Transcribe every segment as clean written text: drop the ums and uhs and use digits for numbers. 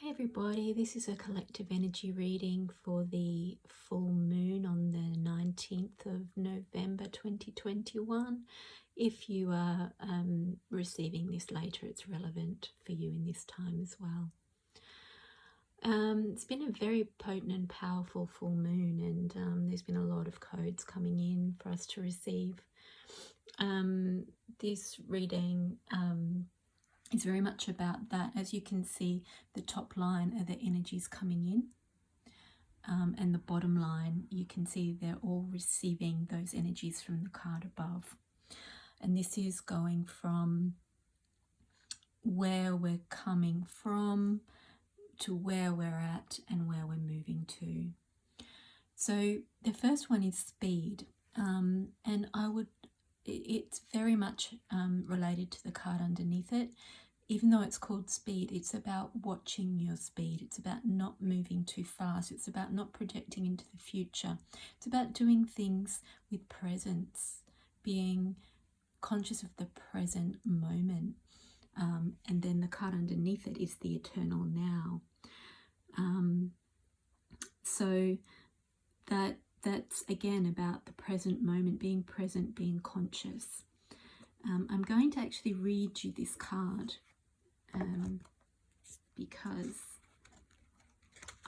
Hey everybody, this is a collective energy reading for the full moon on the 19th of November 2021. If you are receiving this later, it's relevant for you in this time as well. It's been a very potent and powerful full moon, and there's been a lot of codes coming in for us to receive. This reading it's very much about that. As you can see, the top line are the energies coming in, and the bottom line, you can see they're all receiving those energies from the card above. And this is going from where we're coming from to where we're at and where we're moving to. So the first one is speed, and it's very much related to the card underneath it. Even though it's called speed, it's about watching your speed. It's about not moving too fast. It's about not projecting into the future. It's about doing things with presence, being conscious of the present moment. And then the card underneath it is the eternal now. So that's again about the present moment, being present, being conscious. I'm going to actually read you this card because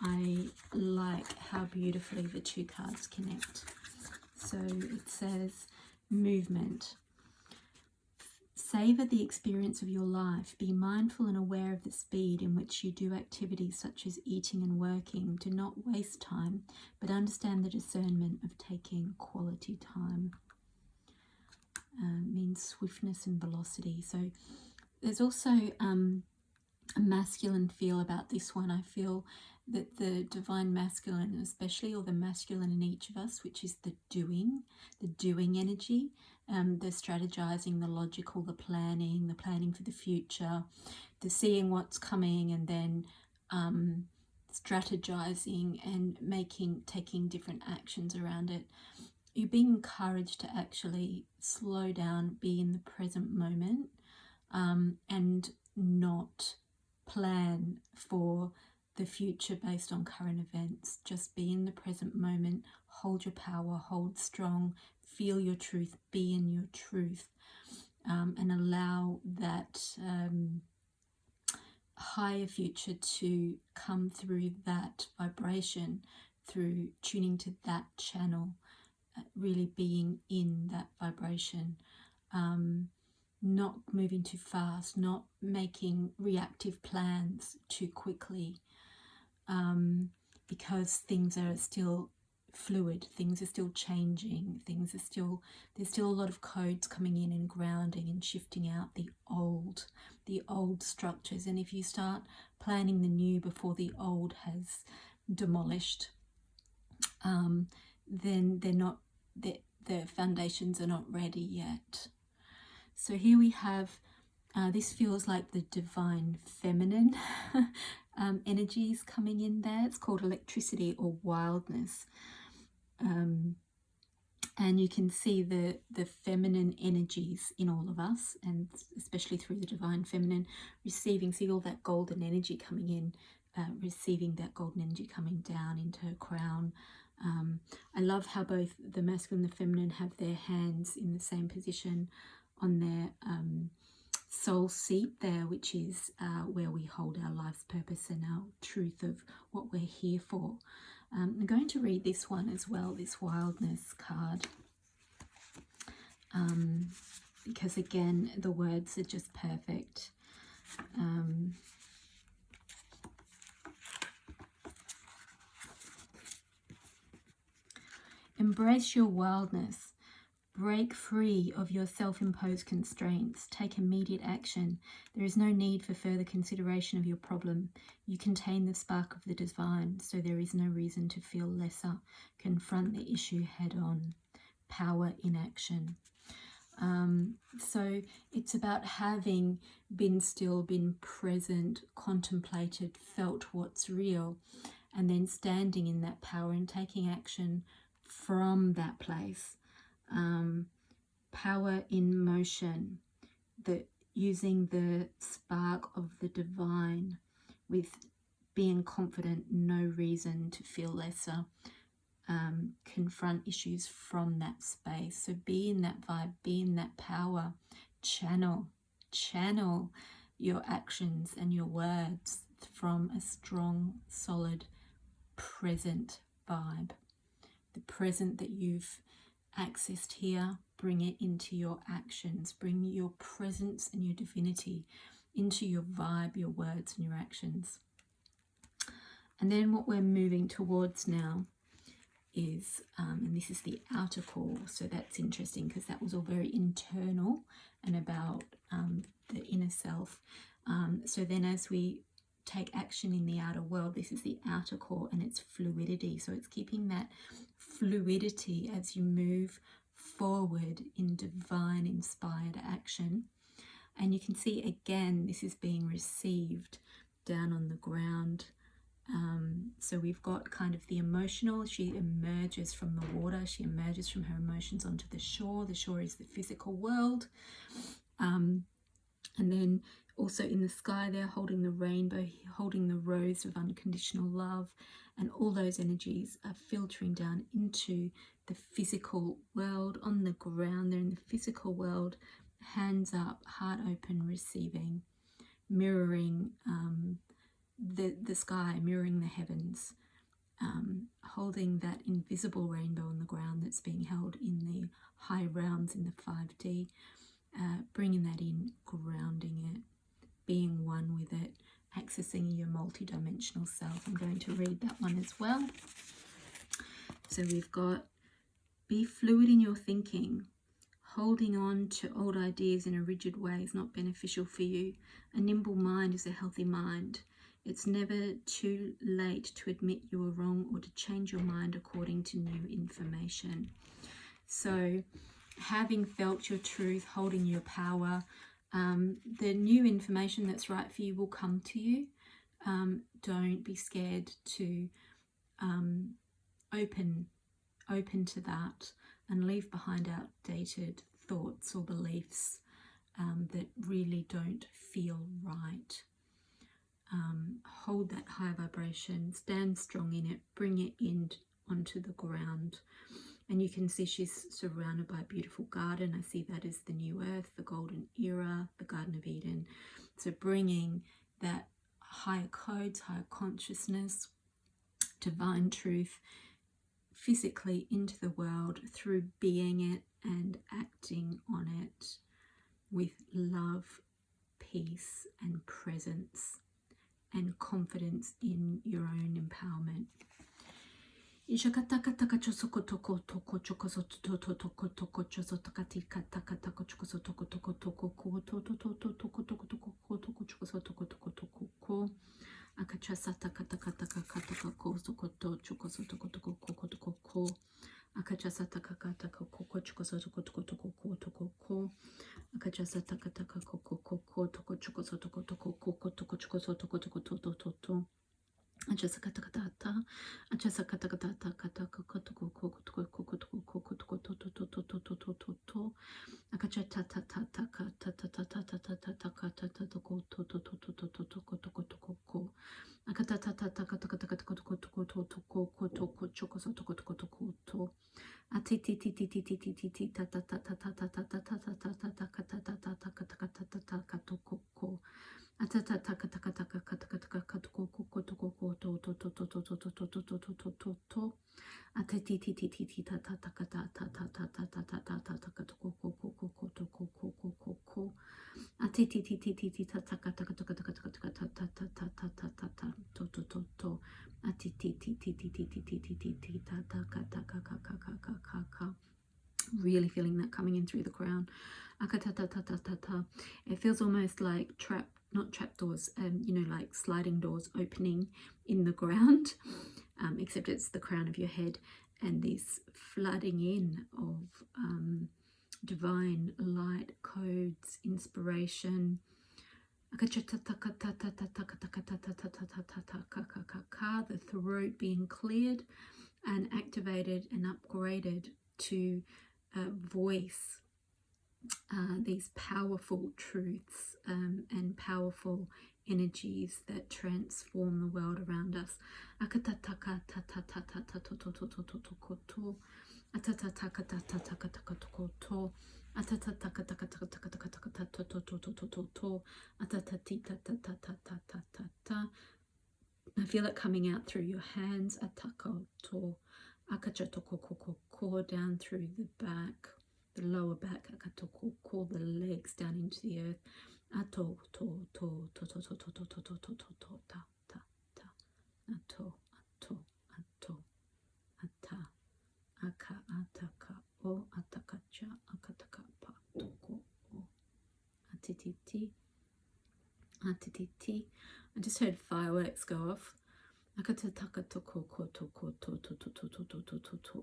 I like how beautifully the two cards connect. So it says, movement. Savor the experience of your life. Be mindful and aware of the speed in which you do activities such as eating and working. Do not waste time, but understand the discernment of taking quality time. Means swiftness and velocity. So there's also a masculine feel about this one. I feel that the divine masculine especially, or the masculine in each of us, which is the doing energy, the strategizing, the logical, the planning for the future, the seeing what's coming, and then strategizing and taking different actions around it. You're being encouraged to actually slow down, be in the present moment, and not plan for the future based on current events. Just be in the present moment, hold your power, hold strong, feel your truth, be in your truth, and allow that higher future to come through that vibration, through tuning to that channel, really being in that vibration, not moving too fast, not making reactive plans too quickly, because things are still fluid, things are still changing, there's still a lot of codes coming in and grounding and shifting out the old structures. And if you start planning the new before the old has demolished, then the foundations are not ready yet. So here we have, this feels like the divine feminine energies coming in there. It's called electricity or wildness. And you can see the feminine energies in all of us, and especially through the divine feminine, see all that golden energy coming in, receiving that golden energy coming down into her crown. I love how both the masculine and the feminine have their hands in the same position on their soul seat there, which is where we hold our life's purpose and our truth of what we're here for. I'm going to read this one as well, this wildness card, because again, the words are just perfect. Embrace your wildness. Break free of your self-imposed constraints. Take immediate action. There is no need for further consideration of your problem. You contain the spark of the divine, so there is no reason to feel lesser. Confront the issue head on. Power in action. So it's about having been still, been present, contemplated, felt what's real, and then standing in that power and taking action from that place. Power in motion, using the spark of the divine with being confident, no reason to feel lesser. Confront issues from that space. So be in that vibe, be in that power. Channel your actions and your words from a strong, solid, present vibe. The present that you've accessed here, bring it into your actions. Bring your presence and your divinity into your vibe, your words and your actions. And then what we're moving towards now is, and this is the outer core, so that's interesting because that was all very internal and about the inner self. So then as we take action in the outer world, this is the outer core and it's fluidity. So it's keeping that fluidity as you move forward in divine inspired action. And you can see again, this is being received down on the ground. So we've got kind of the emotional. She emerges from the water. She emerges from her emotions onto the shore. The shore is the physical world. And then also in the sky there, holding the rainbow, holding the rose of unconditional love. And all those energies are filtering down into the physical world. On the ground, they're in the physical world. Hands up, heart open, receiving, mirroring the sky, mirroring the heavens, holding that invisible rainbow on the ground that's being held in the high realms in the 5D, bringing that in, grounding it, being one with it, accessing your multidimensional self. I'm going to read that one as well. So we've got, be fluid in your thinking. Holding on to old ideas in a rigid way is not beneficial for you. A nimble mind is a healthy mind. It's never too late to admit you were wrong or to change your mind according to new information. So having felt your truth, holding your power, the new information that's right for you will come to you. Don't be scared to open to that and leave behind outdated thoughts or beliefs that really don't feel right. Hold that high vibration, stand strong in it, bring it in onto the ground. And you can see she's surrounded by a beautiful garden. I see that as the new earth, the golden era, the Garden of Eden. So bringing that higher codes, higher consciousness, divine truth physically into the world through being it and acting on it with love, peace and presence and confidence in your own empowerment. Really feeling that coming in through the crown. It feels almost like not trapdoors, you know, like sliding doors opening in the ground, except it's the crown of your head, and this flooding in of divine light, codes, inspiration. The throat being cleared and activated and upgraded to voice these powerful truths and powerful energies that transform the world around us. I feel it coming out through your hands, down through the back, the lower back, the legs down into the earth. I just heard fireworks go off.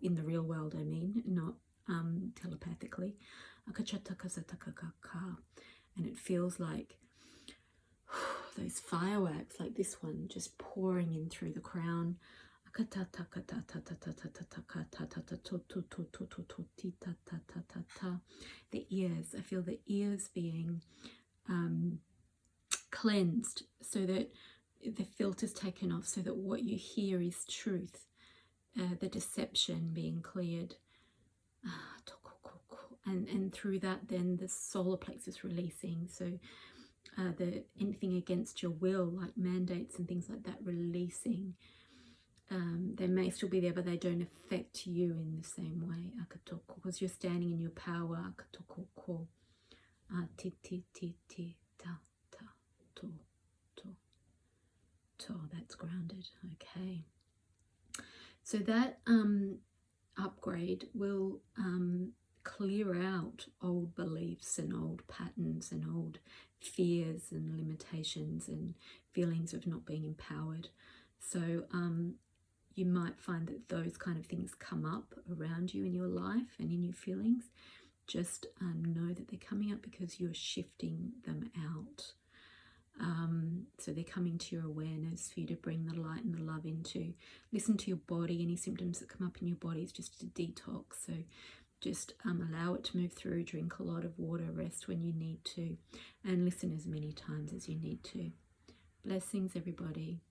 In the real world, I mean, not telepathically. And it feels like those fireworks, like this one, just pouring in through the crown. The ears, I feel the ears being cleansed so that the filter's taken off, so that what you hear is truth, the deception being cleared, and through that then the solar plexus releasing, so the anything against your will, like mandates and things like that, releasing. They may still be there, but they don't affect you in the same way, because you're standing in your power. That's grounded. Okay, so that upgrade will clear out old beliefs and old patterns and old fears and limitations and feelings of not being empowered. So you might find that those kind of things come up around you in your life and in your feelings. Just know that they're coming up because you're shifting them out. So they're coming to your awareness for you to bring the light and the love into. Listen to your body. Any symptoms that come up in your body is just a detox. So just allow it to move through. Drink a lot of water. Rest when you need to. And listen as many times as you need to. Blessings, everybody.